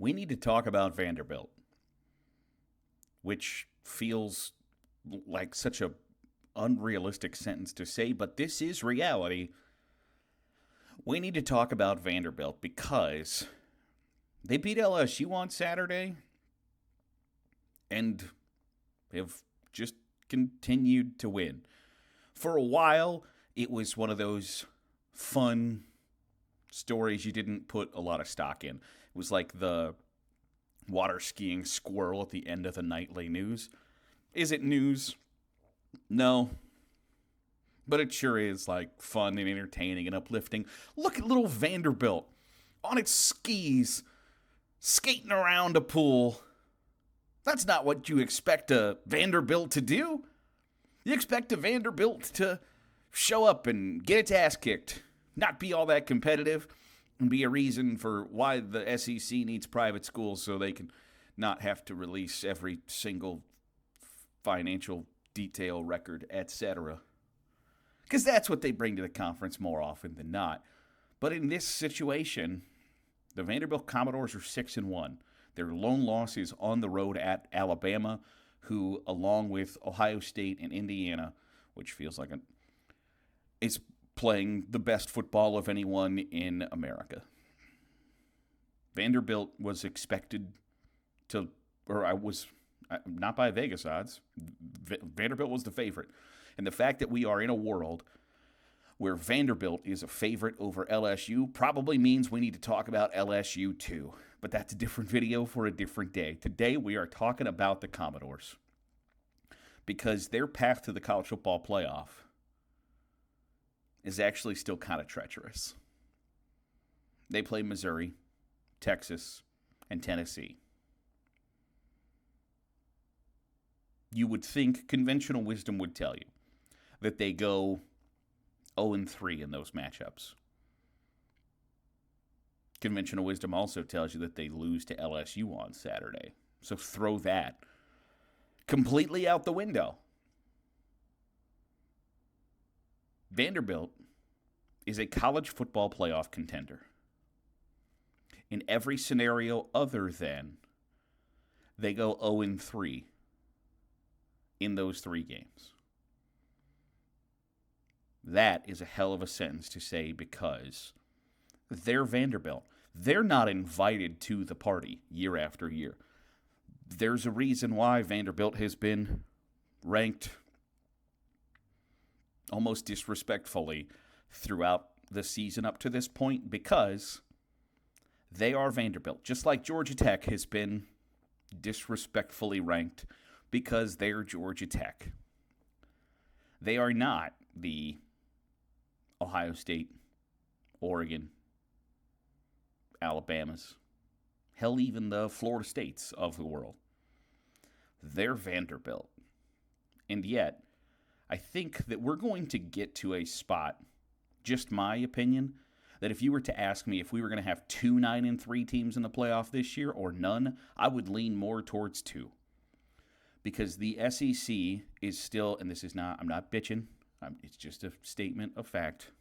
we need to talk about Vanderbilt, which feels like such a unrealistic sentence to say, but this is reality. We need to talk about Vanderbilt because they beat LSU on Saturday and have just continued to win. For a while, it was one of those fun stories you didn't put a lot of stock in. It was like the water skiing squirrel at the end of the nightly news. Is it news? No. But it sure is like fun and entertaining and uplifting. Look at little Vanderbilt on its skis, skating around a pool. That's not what you expect a Vanderbilt to do. You expect a Vanderbilt to show up and get its ass kicked, not be all that competitive, and be a reason for why the SEC needs private schools so they can not have to release every single financial detail record, etc. Because that's what they bring to the conference more often than not. But in this situation, the Vanderbilt Commodores are 6-1. Their lone loss is on the road at Alabama, who, along with Ohio State and Indiana, which feels like is playing the best football of anyone in America. Vanderbilt was expected to, not by Vegas odds. Vanderbilt was the favorite. And the fact that we are in a world where Vanderbilt is a favorite over LSU probably means we need to talk about LSU too. But that's a different video for a different day. Today we are talking about the Commodores because their path to the college football playoff is actually still kind of treacherous. They play Missouri, Texas, and Tennessee. You would think conventional wisdom would tell you that they go 0-3 in those matchups. Conventional wisdom also tells you that they lose to LSU on Saturday. So throw that completely out the window. Vanderbilt is a college football playoff contender. In every scenario other than they go 0-3 in those 3 games. That is a hell of a sentence to say because they're Vanderbilt. They're not invited to the party year after year. There's a reason why Vanderbilt has been ranked almost disrespectfully throughout the season up to this point because they are Vanderbilt. Just like Georgia Tech has been disrespectfully ranked because they're Georgia Tech. They are not the Ohio State, Oregon, Alabamas, hell, even the Florida States of the world. They're Vanderbilt. And yet, I think that we're going to get to a spot, just my opinion, that if you were to ask me if we were going to have 2 9-3 teams in the playoff this year or none, I would lean more towards 2. Because the SEC is still, and this is not, I'm not bitching, it's just a statement of fact.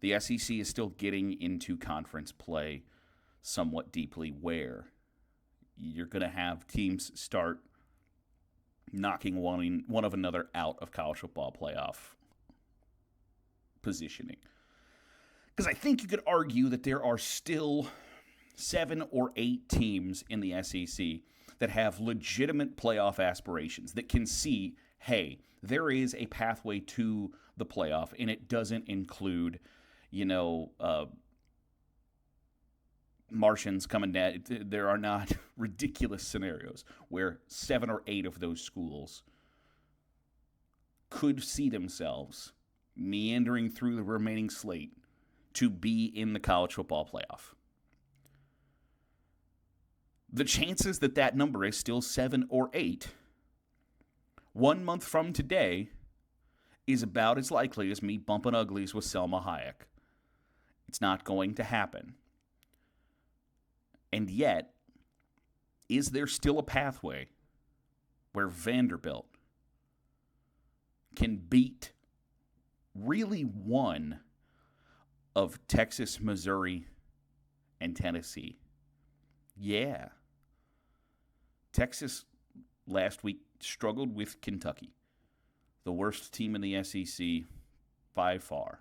The SEC is still getting into conference play somewhat deeply where you're going to have teams start knocking one of another out of college football playoff positioning. Because I think you could argue that there are still 7 or 8 teams in the SEC that have legitimate playoff aspirations, that can see, hey, there is a pathway to the playoff, and it doesn't include, Martians coming down. There are not ridiculous scenarios where 7 or 8 of those schools could see themselves meandering through the remaining slate to be in the college football playoff. The chances that that number is still 7 or 8, 1 month from today, is about as likely as me bumping uglies with Selma Hayek. It's not going to happen. And yet, is there still a pathway where Vanderbilt can beat really one of Texas, Missouri, and Tennessee? Yeah. Texas last week struggled with Kentucky, the worst team in the SEC by far.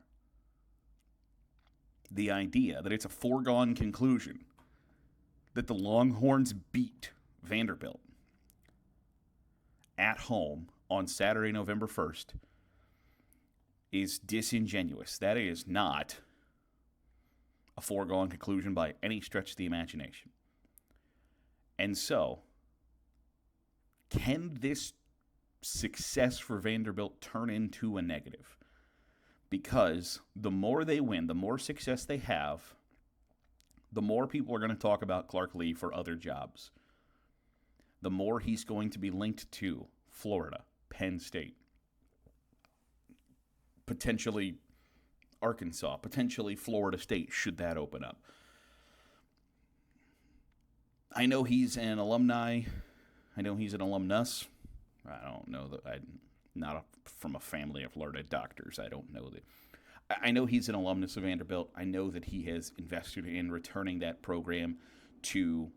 The idea that it's a foregone conclusion that the Longhorns beat Vanderbilt at home on Saturday, November 1st is disingenuous. That is not a foregone conclusion by any stretch of the imagination. And so, can this success for Vanderbilt turn into a negative? Because the more they win, the more success they have, the more people are going to talk about Clark Lea for other jobs. The more he's going to be linked to Florida, Penn State, potentially Arkansas, potentially Florida State, should that open up. I know he's an alumni. I know he's an alumnus. I don't know that I'm not from a family of learned doctors. I don't know that. I know he's an alumnus of Vanderbilt. I know that he has invested in returning that program to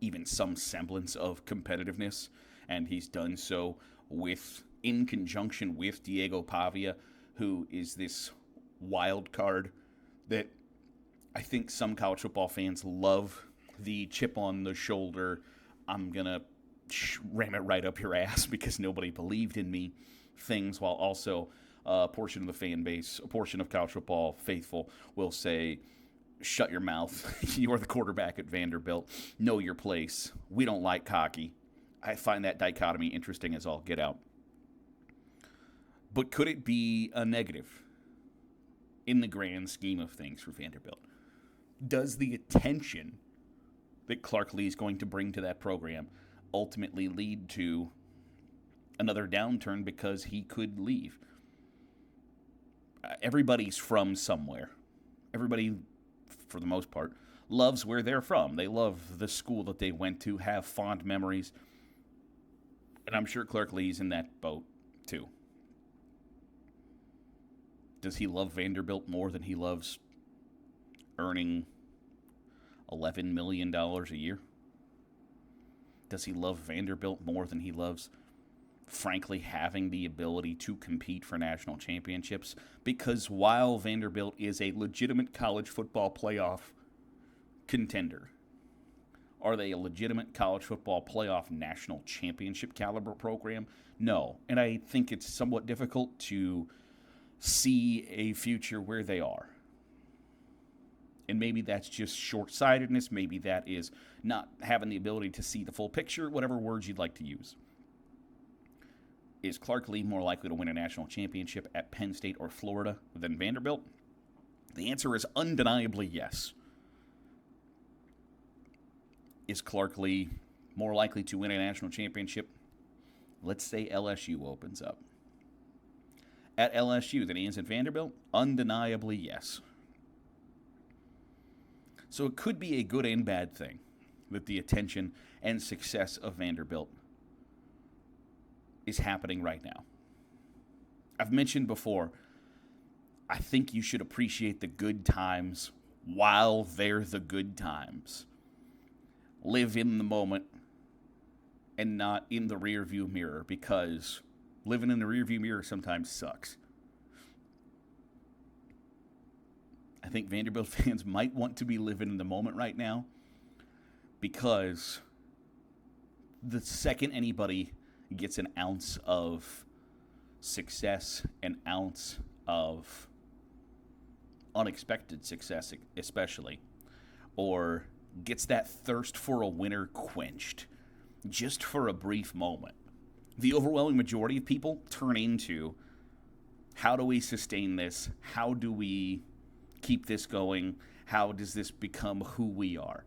even some semblance of competitiveness, and he's done so in conjunction with Diego Pavia, who is this wild card that I think some college football fans love. The chip on the shoulder, I'm going to ram it right up your ass because nobody believed in me things, while also a portion of the fan base, a portion of college football faithful will say, shut your mouth. You're the quarterback at Vanderbilt. Know your place. We don't like cocky. I find that dichotomy interesting as all get out. But could it be a negative in the grand scheme of things for Vanderbilt? Does the attention that Clark Lea is going to bring to that program ultimately lead to another downturn because he could leave? Everybody's from somewhere. Everybody, for the most part, loves where they're from. They love the school that they went to, have fond memories. And I'm sure Clark Lea's in that boat, too. Does he love Vanderbilt more than he loves earning $11 million a year? Does he love Vanderbilt more than he loves, frankly, having the ability to compete for national championships? Because while Vanderbilt is a legitimate college football playoff contender, are they a legitimate college football playoff national championship caliber program? No. And I think it's somewhat difficult to see a future where they are. And maybe that's just short-sightedness. Maybe that is not having the ability to see the full picture, whatever words you'd like to use. Is Clark Lea more likely to win a national championship at Penn State or Florida than Vanderbilt? The answer is undeniably yes. Is Clark Lea more likely to win a national championship? Let's say LSU opens up. At LSU than he is at Vanderbilt? Undeniably yes. So it could be a good and bad thing that the attention and success of Vanderbilt is happening right now. I've mentioned before, I think you should appreciate the good times while they're the good times. Live in the moment and not in the rearview mirror, because living in the rearview mirror sometimes sucks. I think Vanderbilt fans might want to be living in the moment right now, because the second anybody gets an ounce of success, an ounce of unexpected success especially, or gets that thirst for a winner quenched just for a brief moment, the overwhelming majority of people turn into, how do we sustain this? How do we keep this going? How does this become who we are?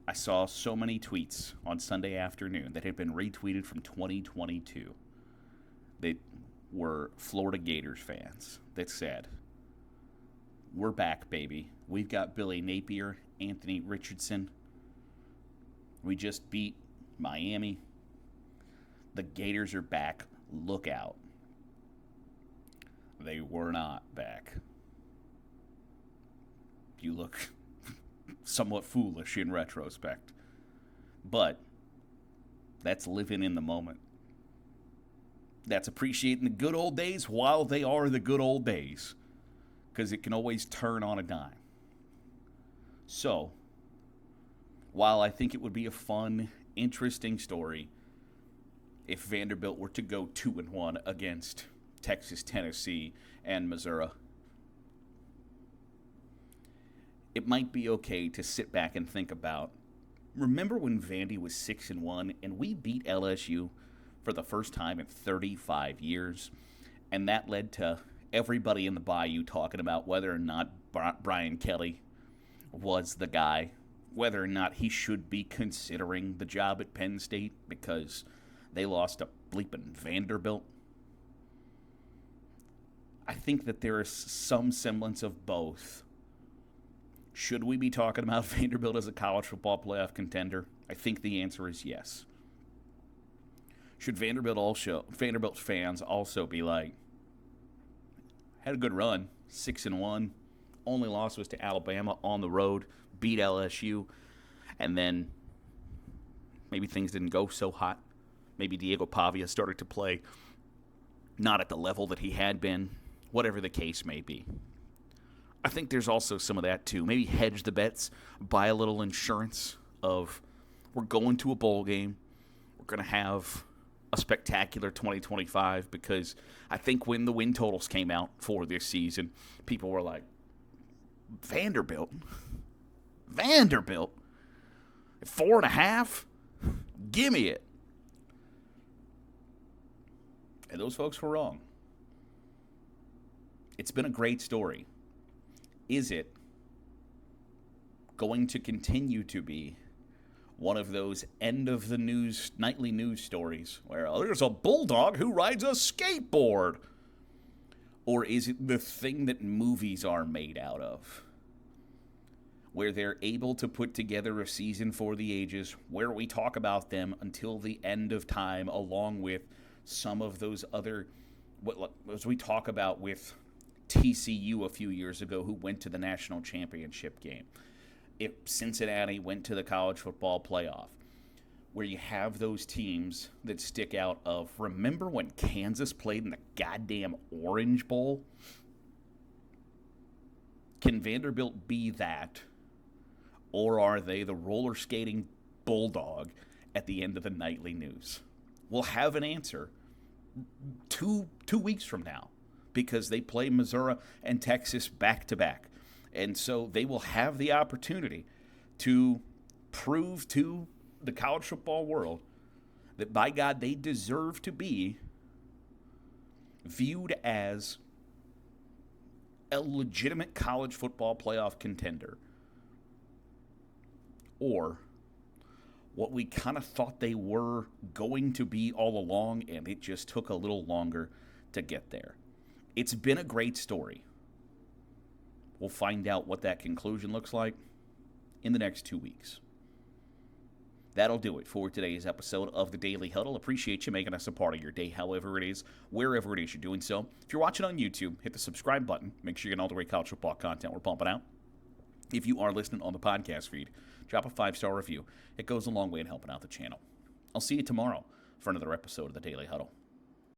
I saw so many tweets on Sunday afternoon that had been retweeted from 2022 that were Florida Gators fans that said, we're back, baby. We've got Billy Napier, Anthony Richardson. We just beat Miami. The Gators are back. Look out. They were not back. You look somewhat foolish in retrospect. But that's living in the moment. That's appreciating the good old days while they are the good old days. Because it can always turn on a dime. So, while I think it would be a fun, interesting story if Vanderbilt were to go 2-1 against Texas, Tennessee, and Missouri, it might be okay to sit back and think about, remember when Vandy was 6-1 and we beat LSU for the first time in 35 years? And that led to everybody in the Bayou talking about whether or not Brian Kelly was the guy, whether or not he should be considering the job at Penn State because they lost to bleeping Vanderbilt. I think that there is some semblance of both. Should we be talking about Vanderbilt as a college football playoff contender? I think the answer is yes. Should Vanderbilt fans also be like, had a good run, 6-1, only loss was to Alabama on the road, beat LSU, and then maybe things didn't go so hot. Maybe Diego Pavia started to play not at the level that he had been, whatever the case may be. I think there's also some of that too. Maybe hedge the bets, buy a little insurance of we're going to a bowl game, we're going to have a spectacular 2025, because I think when the win totals came out for this season, people were like, Vanderbilt, 4.5, give me it. And those folks were wrong. It's been a great story. Is it going to continue to be one of those end-of-the-news nightly news stories where there's a bulldog who rides a skateboard? Or is it the thing that movies are made out of, where they're able to put together a season for the ages where we talk about them until the end of time, along with some of those other, as we talk about with TCU a few years ago, who went to the national championship game. If Cincinnati went to the college football playoff, where you have those teams that stick out of, remember when Kansas played in the goddamn Orange Bowl? Can Vanderbilt be that, or are they the roller skating bulldog at the end of the nightly news? We'll have an answer two weeks from now, because they play Missouri and Texas back-to-back. And so they will have the opportunity to prove to the college football world that, by God, they deserve to be viewed as a legitimate college football playoff contender. Or what we kind of thought they were going to be all along, and it just took a little longer to get there. It's been a great story. We'll find out what that conclusion looks like in the next 2 weeks. That'll do it for today's episode of the Daily Huddle. Appreciate you making us a part of your day, however it is, wherever it is you're doing so. If you're watching on YouTube, hit the subscribe button. Make sure you're getting all the great college football content we're pumping out. If you are listening on the podcast feed, drop a 5-star review. It goes a long way in helping out the channel. I'll see you tomorrow for another episode of the Daily Huddle.